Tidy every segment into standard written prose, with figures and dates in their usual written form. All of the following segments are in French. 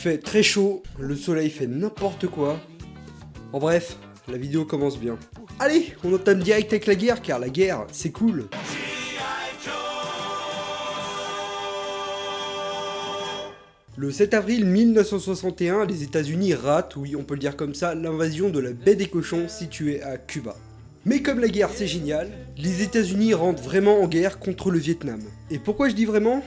fait très chaud, le soleil fait n'importe quoi. En bref, la vidéo commence bien. Allez, on entame direct avec la guerre, car la guerre, c'est cool. Le 7 avril 1961, les États-Unis ratent, oui on peut le dire comme ça, l'invasion de la baie des Cochons située à Cuba. Mais comme la guerre c'est génial, les États-Unis rentrent vraiment en guerre contre le Vietnam. Et pourquoi je dis vraiment ?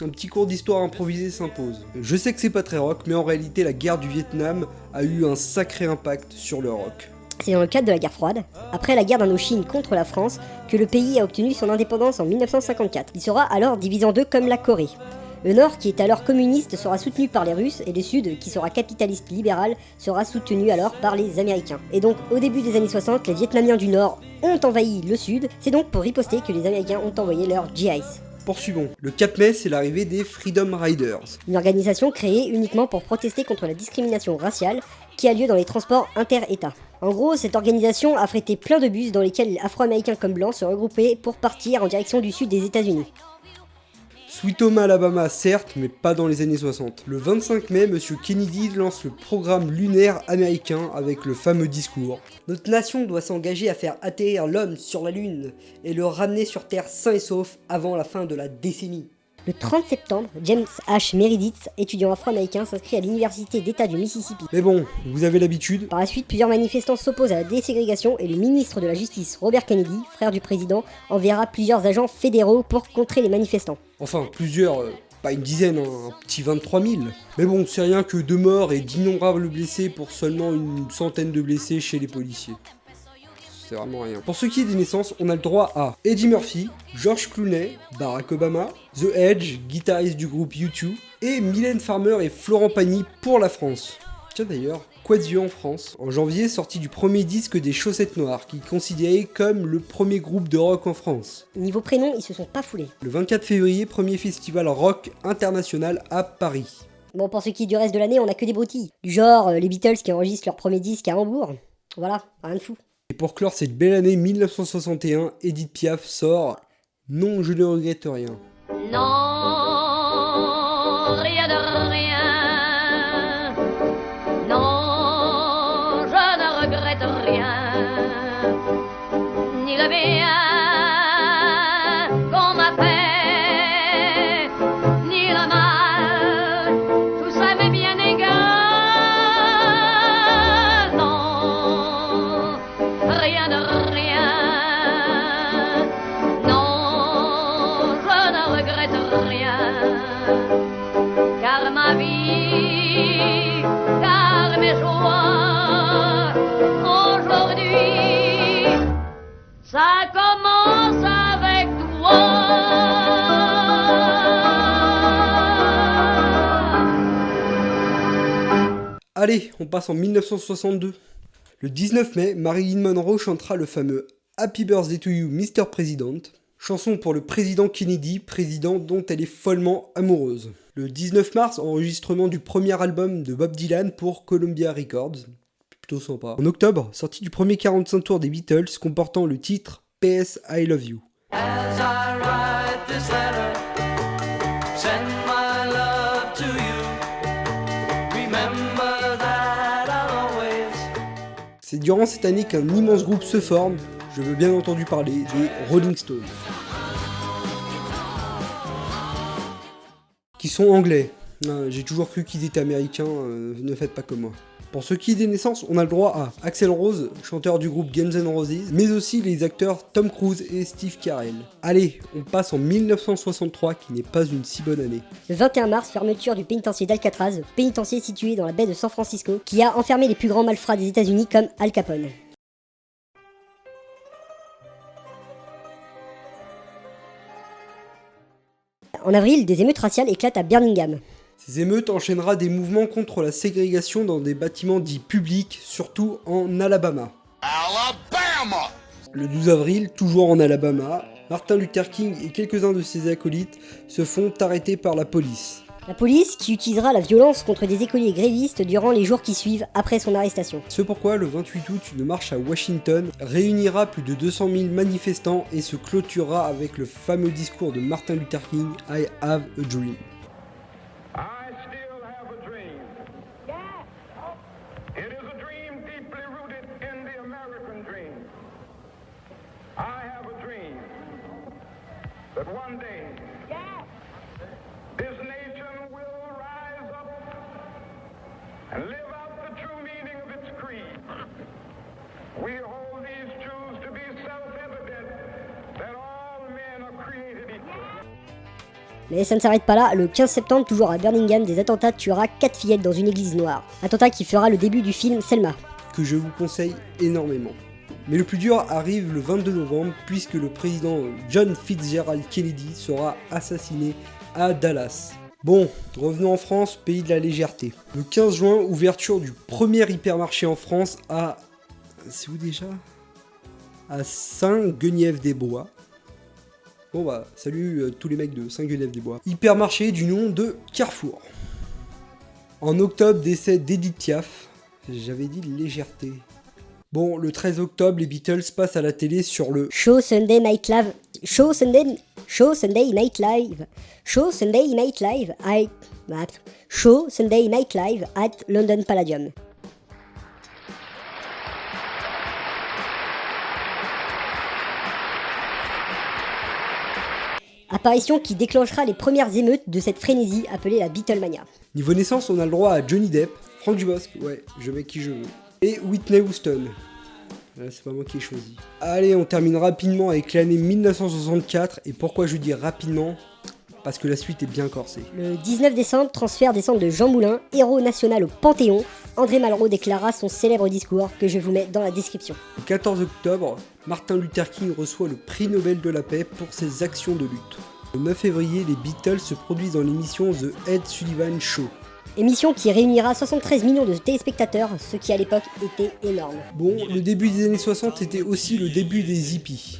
Un petit cours d'histoire improvisé s'impose. Je sais que c'est pas très rock, mais en réalité la guerre du Vietnam a eu un sacré impact sur le rock. C'est dans le cadre de la guerre froide, après la guerre d'Indochine contre la France, que le pays a obtenu son indépendance en 1954. Il sera alors divisé en deux comme la Corée. Le Nord, qui est alors communiste, sera soutenu par les Russes, et le Sud, qui sera capitaliste libéral, sera soutenu alors par les Américains. Et donc, au début des années 60, les Vietnamiens du Nord ont envahi le Sud, c'est donc pour riposter que les Américains ont envoyé leurs GIs. Poursuivons. Le Cap Mai, c'est l'arrivée des Freedom Riders. Une organisation créée uniquement pour protester contre la discrimination raciale qui a lieu dans les transports inter-États. En gros, cette organisation a frété plein de bus dans lesquels Afro-Américains comme Blancs se regroupaient pour partir en direction du sud des États-Unis. Sweet Home Alabama, certes, mais pas dans les années 60. Le 25 mai, M. Kennedy lance le programme lunaire américain avec le fameux discours. Notre nation doit s'engager à faire atterrir l'homme sur la Lune et le ramener sur Terre sain et sauf avant la fin de la décennie. Le 30 septembre, James H. Meredith, étudiant afro-américain, s'inscrit à l'université d'État du Mississippi. Mais bon, vous avez l'habitude. Par la suite, plusieurs manifestants s'opposent à la déségrégation et le ministre de la Justice, Robert Kennedy, frère du président, enverra plusieurs agents fédéraux pour contrer les manifestants. Enfin, plusieurs, pas une dizaine, un petit 23 000. Mais bon, c'est rien que 2 morts et d'innombrables blessés pour seulement une centaine de blessés chez les policiers. C'est vraiment rien. Pour ce qui est des naissances, on a le droit à Eddie Murphy, George Clooney, Barack Obama, The Edge, guitariste du groupe U2, et Mylène Farmer et Florent Pagny pour la France. Tiens d'ailleurs, Quadzio en France, en janvier, sorti du premier disque des Chaussettes Noires, qui est considéré comme le premier groupe de rock en France. Niveau prénom, ils se sont pas foulés. Le 24 février, premier festival rock international à Paris. Bon, pour ce qui est du reste de l'année, on a que des broutilles. Du genre, les Beatles qui enregistrent leur premier disque à Hambourg. Voilà, rien de fou. Et pour clore cette belle année 1961, Edith Piaf sort « Non, je ne regrette rien ». Non, rien de rien. Non, je ne regrette rien. Ni le bien qu'on m'a fait, ni le mal. Tout ça m'est bien égal. Non, rien de rien. Non, je ne regrette rien. Car ma vie, car mes joies, aujourd'hui, ça commence avec toi. Allez, on passe en 1962. Le 19 mai, Marilyn Monroe chantera le fameux « Happy Birthday to You, Mr. President », chanson pour le président Kennedy, président dont elle est follement amoureuse. Le 19 mars, enregistrement du premier album de Bob Dylan pour Columbia Records. Plutôt sympa. En octobre, sortie du premier 45 tours des Beatles comportant le titre PS I Love You. As I write this letter, send my love to you. Remember that I'll always. C'est durant cette année qu'un immense groupe se forme, je veux bien entendu parler des Rolling Stones. Qui sont anglais. J'ai toujours cru qu'ils étaient américains, ne faites pas comme moi. Pour ce qui est des naissances, on a le droit à Axl Rose, chanteur du groupe Guns N' Roses, mais aussi les acteurs Tom Cruise et Steve Carell. Allez, on passe en 1963, qui n'est pas une si bonne année. Le 21 mars, fermeture du pénitencier d'Alcatraz, pénitencier situé dans la baie de San Francisco, qui a enfermé les plus grands malfrats des États-Unis comme Al Capone. En avril, des émeutes raciales éclatent à Birmingham. Ces émeutes enchaînera des mouvements contre la ségrégation dans des bâtiments dits publics, surtout en Alabama. Alabama! Le 12 avril, toujours en Alabama, Martin Luther King et quelques-uns de ses acolytes se font arrêter par la police. La police qui utilisera la violence contre des écoliers grévistes durant les jours qui suivent après son arrestation. C'est pourquoi le 28 août, une marche à Washington réunira plus de 200 000 manifestants et se clôturera avec le fameux discours de Martin Luther King, I Have a Dream. I still have a dream Mais ça ne s'arrête pas là, le 15 septembre, toujours à Birmingham, des attentats tuera 4 fillettes dans une église noire. Attentat qui fera le début du film Selma. Que je vous conseille énormément. Mais le plus dur arrive le 22 novembre, puisque le président John Fitzgerald Kennedy sera assassiné à Dallas. Bon, revenons en France, pays de la légèreté. Le 15 juin, ouverture du premier hypermarché en France à... C'est où déjà? À Saint-Guenièvre-des-Bois. Bon bah, salut tous les mecs de Saint-Guenièvre-des-Bois. Hypermarché du nom de Carrefour. En octobre, décès d'Edith Piaf. J'avais dit légèreté. Bon, le 13 octobre, les Beatles passent à la télé sur le Show Sunday Night Live. Show Sunday Night Live. Show Sunday Night Live Show Sunday Night Live at London Palladium. Apparition qui déclenchera les premières émeutes de cette frénésie appelée la Beatlemania. Niveau naissance, on a le droit à Johnny Depp, Franck Dubosc, ouais, je mets qui je veux, et Whitney Houston. Là, c'est pas moi qui ai choisi. Allez, on termine rapidement avec l'année 1964, et pourquoi je dis rapidement? Parce que la suite est bien corsée. Le 19 décembre, transfert des cendres de Jean Moulin, héros national au Panthéon. André Malraux déclara son célèbre discours que je vous mets dans la description. Le 14 octobre, Martin Luther King reçoit le prix Nobel de la paix pour ses actions de lutte. Le 9 février, les Beatles se produisent dans l'émission The Ed Sullivan Show. Émission qui réunira 73 millions de téléspectateurs, ce qui à l'époque était énorme. Bon, le début des années 60 était aussi le début des hippies.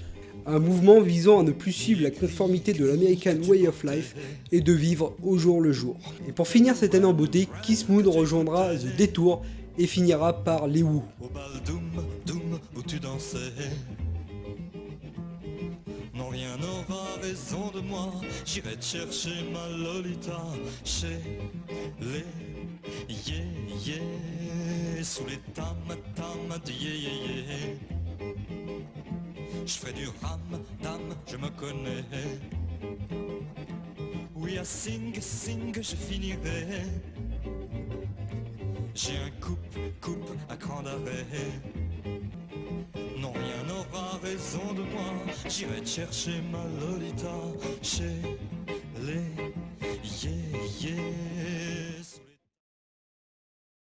Un mouvement visant à ne plus suivre la conformité de l'American Way of Life et de vivre au jour le jour. Et pour finir cette année en beauté, Kiss Moon rejoindra The Detour et finira par les Who. Au bal Doom, Doom, où tu dansais. Non, rien n'aura raison de moi. J'irai te chercher ma Lolita chez les yeah, sous les tam de yeah. Je ferai du ram, dam, je me connais. Oui, à sing, je finirai. J'ai un coupe à cran d'arrêt. Non, rien n'aura raison de moi. J'irai te chercher ma Lolita chez